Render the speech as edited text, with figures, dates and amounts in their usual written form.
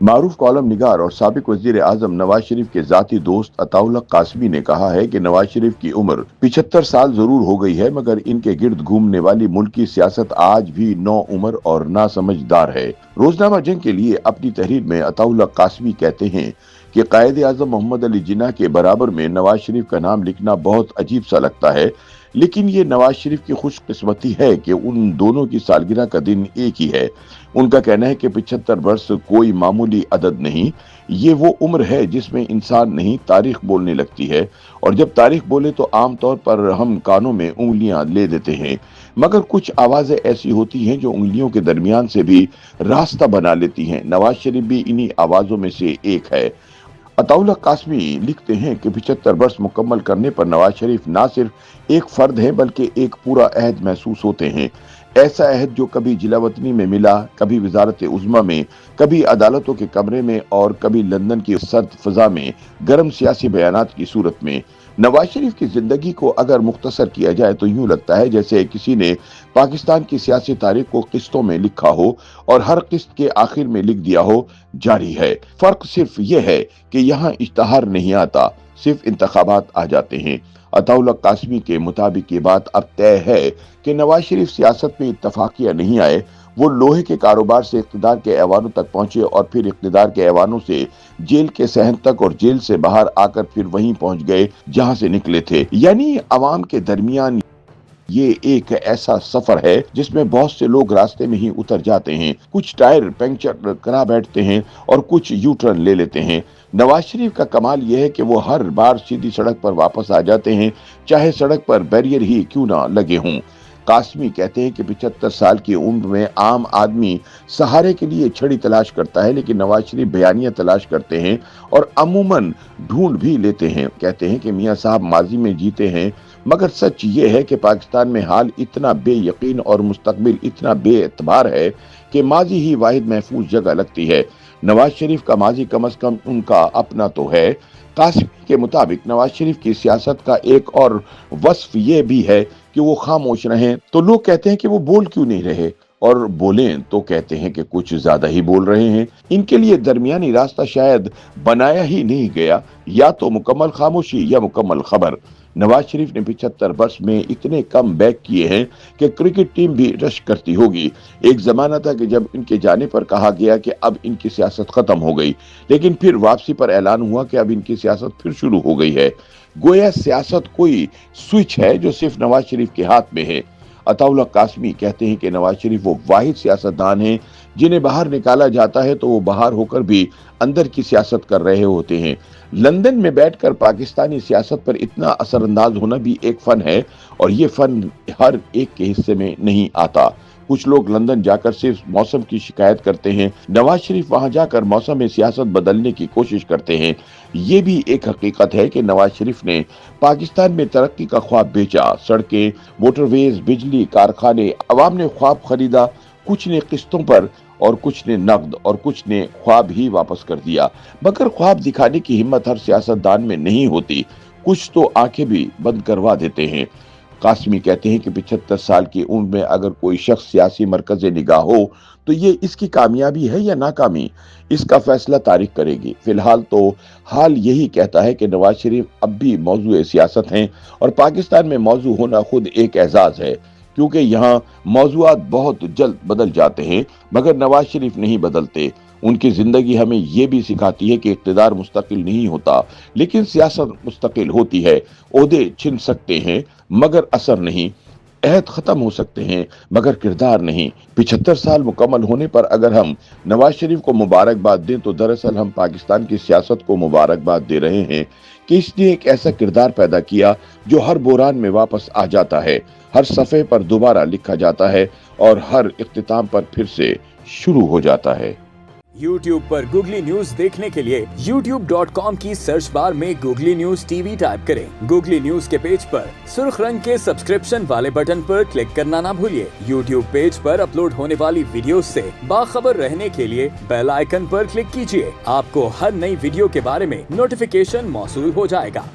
معروف कॉलम निगार और साबिक वजीर आजम नवाज शरीफ के जाती दोस्त अताउल्लाह कासमी ने कहा है कि नवाज शरीफ की उम्र 75 साल जरूर हो गई है, मगर इनके गिर्द घूमने वाली मुल्की सियासत आज भी नौ उम्र और ना समझदार है। रोजनामा जंग के लिए अपनी तहरीर में अताउल्लाह कासमी कहते हैं कि कायदे आजम मोहम्मद अली जिन्ना के बराबर में नवाज शरीफ का नाम लिखना बहुत अजीब सा लगता है, लेकिन ये नवाज शरीफ की खुशकिस्मती है कि उन दोनों की सालगिरह का दिन एक ही है। उनका कहना है कि 75 वर्ष कोई मामूली अदद नहीं, ये वो उम्र है जिसमें इंसान नहीं तारीख बोलने लगती है, और जब तारीख बोले तो आमतौर पर हम कानों में उंगलियां ले देते हैं, मगर कुछ आवाजें ऐसी होती हैं जो उंगलियों के दरमियान से भी रास्ता बना लेती हैं। नवाज शरीफ भी इन्हीं आवाजों में से एक है। अताउल्लाह कासमी लिखते हैं कि 75 वर्ष मुकम्मल करने पर नवाज शरीफ ना सिर्फ एक फर्द है बल्कि एक पूरा अहद महसूस होते हैं। ऐसा अहद जो कभी जिलावतनी में मिला, कभी वजारत उज़्मा में, कभी अदालतों के कमरे में और कभी लंदन की सर्द फजा में गर्म सियासी बयानात की सूरत में। नवाज शरीफ की जिंदगी को अगर मुख्तसर किया जाए तो यूं लगता है जैसे किसी ने पाकिस्तान की सियासी तारीख को किस्तों में लिखा हो और हर किस्त के आखिर में लिख दिया हो जारी है। फर्क सिर्फ यह है कि यहाँ इश्तहार नहीं आता, सिर्फ इंतखाबात आ जाते हैं। अताउल्लाह कासमी के मुताबिक ये बात अब तय है कि नवाज शरीफ सियासत में इत्तफाकिया नहीं आए, वो लोहे के कारोबार से इख्तिदार के ऐवानों तक पहुंचे और फिर इख्तिदार के ऐवानों से जेल के सहन तक और जेल से बाहर आकर फिर वहीं पहुंच गए जहां से निकले थे। यानी अवाम के दरमियान ये एक ऐसा सफर है जिसमें बहुत से लोग रास्ते में ही उतर जाते हैं, कुछ टायर पंक्चर करा बैठते हैं और कुछ यू टर्न ले लेते हैं। नवाज शरीफ का कमाल यह है कि वो हर बार सीधी सड़क पर वापस आ जाते हैं, चाहे सड़क पर बैरियर ही क्यों ना लगे हों। कासमी कहते हैं कि 75 साल की उम्र में आम आदमी सहारे के लिए छड़ी तलाश करता है, लेकिन नवाज शरीफ बयानियां तलाश करते हैं और अमूमन ढूंढ भी लेते हैं। कहते हैं कि मियां साहब माजी में जीते हैं, मगर सच ये है कि पाकिस्तान में हाल इतना बेयकीन और मुस्तकबिल इतना बेएतबार है कि माजी ही वाहिद महफूज जगह लगती है। नवाज शरीफ का माजी कम अज कम उनका अपना तो है। कासमी के मुताबिक नवाज शरीफ की सियासत का एक और वस्फ ये भी है कि वो खामोश रहें तो लोग कहते हैं कि वो बोल क्यों नहीं रहे, और बोलें तो कहते हैं कि कुछ ज्यादा ही बोल रहे हैं। इनके लिए दरमियानी रास्ता शायद बनाया ही नहीं गया, या तो मुकम्मल खामोशी या मुकम्मल खबर। नवाज शरीफ ने 75 वर्ष में इतने कम बैक किए हैं कि क्रिकेट टीम भी रश करती होगी। एक जमाना था कि जब इनके जाने पर कहा गया कि अब इनकी सियासत खत्म हो गई, लेकिन फिर वापसी पर ऐलान हुआ कि अब इनकी सियासत फिर शुरू हो गई है। गोया सियासत कोई स्विच है जो सिर्फ नवाज शरीफ के हाथ में है। अताउल्लाह कासमी कहते हैं कि नवाज शरीफ वो वाहिद सियासतदान हैं जिन्हें बाहर निकाला जाता है तो वो बाहर होकर भी अंदर की सियासत कर रहे होते हैं। लंदन में बैठकर पाकिस्तानी सियासत पर इतना असरअंदाज होना भी एक फन है, और ये फन हर एक के हिस्से में नहीं आता। कुछ लोग लंदन जाकर सिर्फ मौसम की शिकायत करते हैं, नवाज शरीफ वहां जाकर मौसम में सियासत बदलने की कोशिश करते हैं। ये भी एक हकीकत है कि नवाज शरीफ ने पाकिस्तान में तरक्की का ख्वाब बेचा। सड़कें, मोटरवेज, बिजली, कारखाने, अवाम ने ख्वाब खरीदा, कुछ ने किस्तों पर और कुछ ने नकद और कुछ ने ख्वाब ही वापस कर दिया। मगर ख्वाब दिखाने की हिम्मत हर सियासतदान में नहीं होती, कुछ तो आंखें भी बंद करवा देते हैं। कासमी कहते हैं कि 75 साल की उम्र में अगर कोई शख्स सियासी मरकज़ निगाह हो तो ये इसकी कामयाबी है या नाकामी, इसका फैसला तारीख करेगी। फिलहाल तो हाल यही कहता है कि नवाज शरीफ अब भी मौजूए सियासत हैं, और पाकिस्तान में मौजू होना खुद एक एजाज है, क्योंकि यहाँ मौजूआत बहुत जल्द बदल जाते हैं मगर नवाज शरीफ नहीं बदलते। उनकी जिंदगी हमें ये भी सिखाती है कि इख्तिदार मुस्तकिल नहीं होता, लेकिन सियासत मुस्तकिल होती है। ओहदे छिन सकते हैं मगर असर नहीं, अहद खत्म हो सकते हैं मगर किरदार नहीं। 75 साल मुकम्मल होने पर अगर हम नवाज शरीफ को मुबारकबाद दें तो दरअसल हम पाकिस्तान की सियासत को मुबारकबाद दे रहे हैं कि इसने एक ऐसा किरदार पैदा किया जो हर बोरान में वापस आ जाता है, हर सफ़े पर दोबारा लिखा जाता है और हर इख्तिताम पर फिर से शुरू हो जाता है। YouTube पर गूगली न्यूज देखने के लिए youtube.com की सर्च बार में गूगली न्यूज टीवी टाइप करें। गूगली न्यूज के पेज पर सुर्ख रंग के सब्सक्रिप्शन वाले बटन पर क्लिक करना ना भूलिए। YouTube पेज पर अपलोड होने वाली वीडियोस से बाखबर रहने के लिए बेल आइकन पर क्लिक कीजिए। आपको हर नई वीडियो के बारे में नोटिफिकेशन मौसूल हो जाएगा।